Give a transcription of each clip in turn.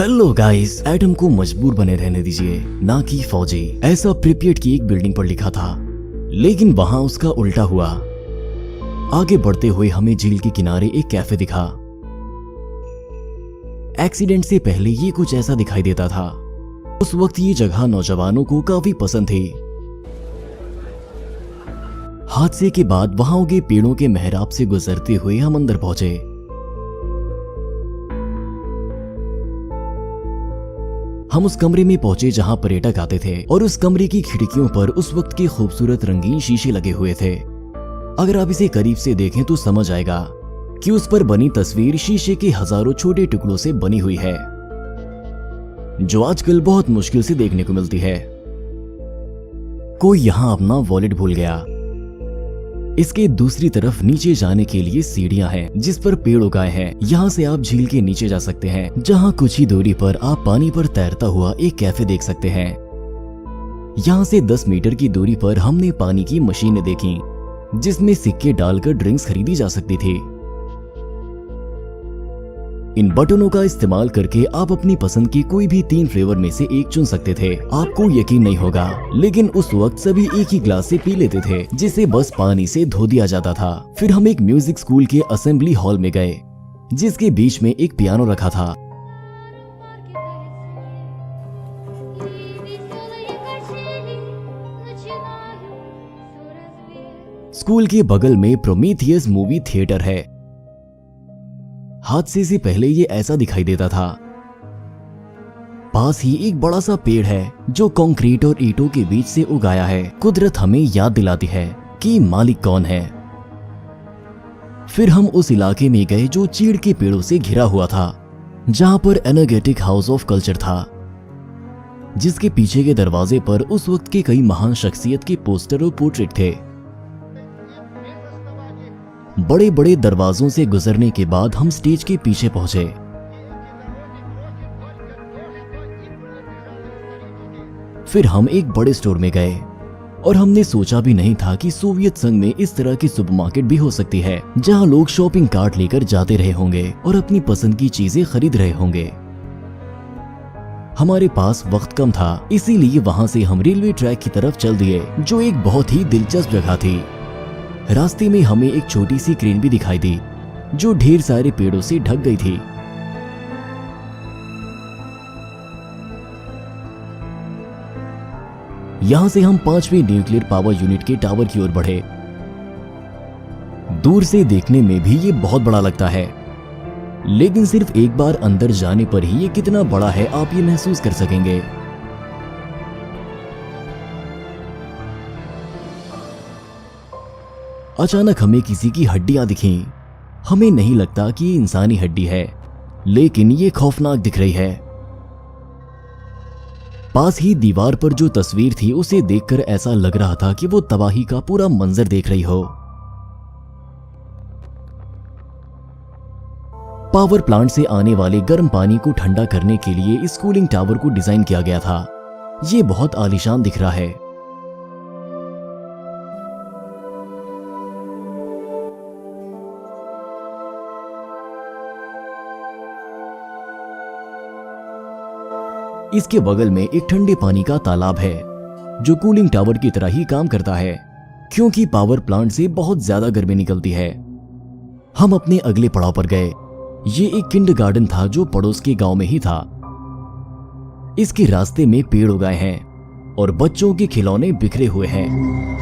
Hello guys, atom को मजबूर बने रहने दीजिए, ना कि फौजी। ऐसा प्रिपियट की एक बिल्डिंग पर लिखा था, लेकिन वहां उसका उल्टा हुआ। आगे बढ़ते हुए हमें झील के किनारे एक कैफे दिखा। एक्सीडेंट से पहले ये कुछ ऐसा दिखाई देता था। उस वक्त ये जगह नौजवानों को काफी पसंद थी। हादसे के बाद वहां उगे पेड़ों के मेहराब से गुजरते हुए हम अंदर पहुंचे। हम उस कमरे में पहुंचे जहां पर्यटक आते थे, और उस कमरे की खिड़कियों पर उस वक्त के खूबसूरत रंगीन शीशे लगे हुए थे। अगर आप इसे करीब से देखें तो समझ आएगा कि उस पर बनी तस्वीर शीशे के हजारों छोटे टुकड़ों से बनी हुई है, जो आजकल बहुत मुश्किल से देखने को मिलती है। कोई यहां अपना वॉलेट भूल गया। इसके दूसरी तरफ नीचे जाने के लिए सीढ़ियां हैं, जिस पर पेड़ उगाए हैं। यहाँ से आप झील के नीचे जा सकते हैं, जहाँ कुछ ही दूरी पर आप पानी पर तैरता हुआ एक कैफे देख सकते हैं। यहाँ से 10 मीटर की दूरी पर हमने पानी की मशीनें देखी, जिसमें सिक्के डालकर ड्रिंक्स खरीदी जा सकती थी। इन बटनों का इस्तेमाल करके आप अपनी पसंद के कोई भी 3 फ्लेवर में से एक चुन सकते थे। आपको यकीन नहीं होगा, लेकिन उस वक्त सभी एक ही ग्लास से पी लेते थे, जिसे बस पानी से धो दिया जाता था। फिर हम एक म्यूजिक स्कूल के असेंबली हॉल में गए, जिसके बीच में एक पियानो रखा था। स्कूल के बगल में प्रोमीथियस मूवी थिएटर है। हादसे से पहले ये ऐसा दिखाई देता था। पास ही एक बड़ा सा पेड़ है, जो कंक्रीट और ईंटों के बीच से उगाया है। कुदरत हमें याद दिलाती है कि मालिक कौन है। फिर हम उस इलाके में गए जो चीड़ के पेड़ों से घिरा हुआ था, जहां पर एनर्जेटिक हाउस ऑफ कल्चर था, जिसके पीछे के दरवाजे पर उस वक्त के कई महान शख्सियत के पोस्टर और पोर्ट्रेट थे। बड़े बड़े दरवाजों से गुजरने के बाद हम स्टेज के पीछे पहुंचे। फिर हम एक बड़े स्टोर में गए, और हमने सोचा भी नहीं था कि सोवियत संघ में इस तरह की सुपरमार्केट भी हो सकती है, जहां लोग शॉपिंग कार्ट लेकर जाते रहे होंगे और अपनी पसंद की चीजें खरीद रहे होंगे। हमारे पास वक्त कम था, इसीलिए वहां से हम रेलवे ट्रैक की तरफ चल दिए, जो एक बहुत ही दिलचस्प जगह थी। रास्ते में हमें एक छोटी सी क्रेन भी दिखाई दी, जो ढेर सारे पेड़ों से ढक गई थी। यहां से हम 5वें न्यूक्लियर पावर यूनिट के टावर की ओर बढ़े। दूर से देखने में भी ये बहुत बड़ा लगता है, लेकिन सिर्फ एक बार अंदर जाने पर ही ये कितना बड़ा है आप ये महसूस कर सकेंगे। अचानक हमें किसी की हड्डियां दिखीं। हमें नहीं लगता कि ये इंसानी हड्डी है, लेकिन ये खौफनाक दिख रही है। पास ही दीवार पर जो तस्वीर थी, उसे देखकर ऐसा लग रहा था कि वो तबाही का पूरा मंजर देख रही हो। पावर प्लांट से आने वाले गर्म पानी को ठंडा करने के लिए इस कूलिंग टावर को डिजाइन किया गया था। ये बहुत आलीशान दिख रहा है। इसके बगल में एक ठंडे पानी का तालाब है, जो कूलिंग टावर की तरह ही काम करता है, क्योंकि पावर प्लांट से बहुत ज्यादा गर्मी निकलती है। हम अपने अगले पड़ाव पर गए। ये एक किंडरगार्टन था, जो पड़ोस के गांव में ही था। इसके रास्ते में पेड़ उगाए हैं और बच्चों के खिलौने बिखरे हुए हैं।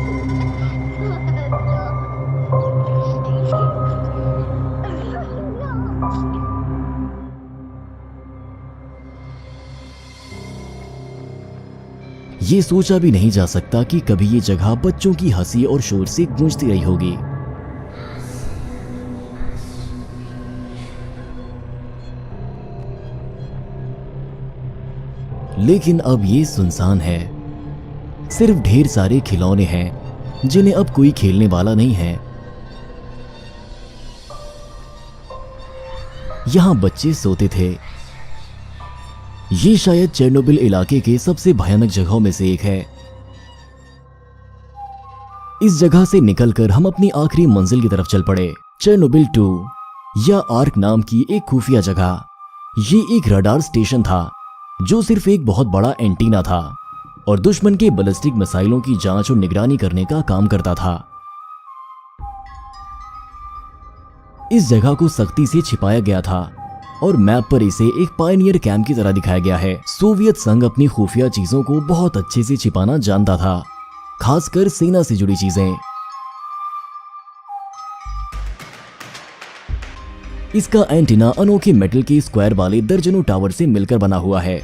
ये सोचा भी नहीं जा सकता कि कभी ये जगह बच्चों की हंसी और शोर से गूंजती रही होगी। लेकिन अब ये सुनसान है। सिर्फ ढेर सारे खिलौने हैं, जिन्हें अब कोई खेलने वाला नहीं है। यहां बच्चे सोते थे। ये शायद चेरनोबिल इलाके के सबसे भयानक जगहों में से एक है। इस जगह से निकलकर हम अपनी आखिरी मंजिल की तरफ चल पड़े, चेरनोबिल 2 या आर्क नाम की एक खुफिया जगह। ये एक रडार स्टेशन था जो सिर्फ एक बहुत बड़ा एंटीना था और दुश्मन के बैलिस्टिक मिसाइलों की जांच और निगरानी करने का काम करता था। इस जगह को सख्ती से छिपाया गया था और मैप पर इसे एक पायनियर कैंप की तरह दिखाया गया है। सोवियत संघ अपनी खुफिया चीजों को बहुत अच्छे से छिपाना जानता था, खासकर सेना से जुड़ी चीजें। इसका एंटीना अनोखे मेटल के स्क्वायर वाले दर्जनों टावर से मिलकर बना हुआ है।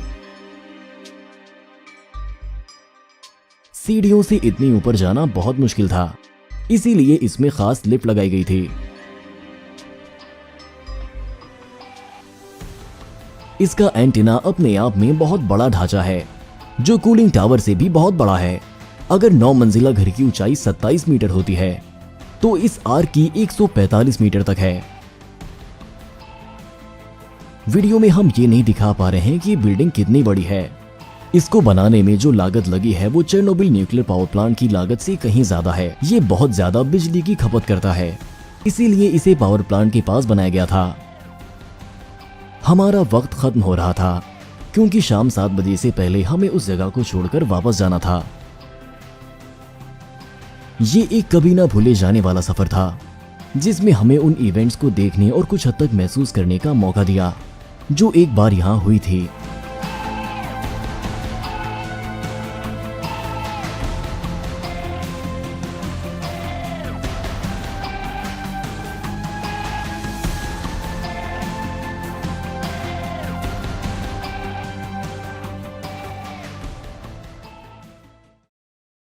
सीढ़ियों से इतनी ऊपर जाना बहुत मुश्किल था, इसीलिए इसमें खास लिफ्ट लगाई गई थी। इसका एंटीना अपने आप में बहुत बड़ा ढांचा है, जो कूलिंग टावर से भी बहुत बड़ा है। अगर 9 मंजिला घर की ऊंचाई 27 मीटर होती है, तो इस आर्क की 145 मीटर तक है। वीडियो में हम ये नहीं दिखा पा रहे हैं कि ये बिल्डिंग कितनी बड़ी है। इसको बनाने में जो लागत लगी है वो चेरनोबिल न्यूक्लियर पावर प्लांट की लागत से कहीं ज्यादा है। ये बहुत ज्यादा बिजली की खपत करता है, इसीलिए इसे पावर प्लांट के पास बनाया गया था। हमारा वक्त खत्म हो रहा था क्योंकि शाम 7 बजे से पहले हमें उस जगह को छोड़कर वापस जाना था। ये एक कभी ना भूले जाने वाला सफर था, जिसमें हमें उन इवेंट्स को देखने और कुछ हद तक महसूस करने का मौका दिया जो एक बार यहाँ हुई थी।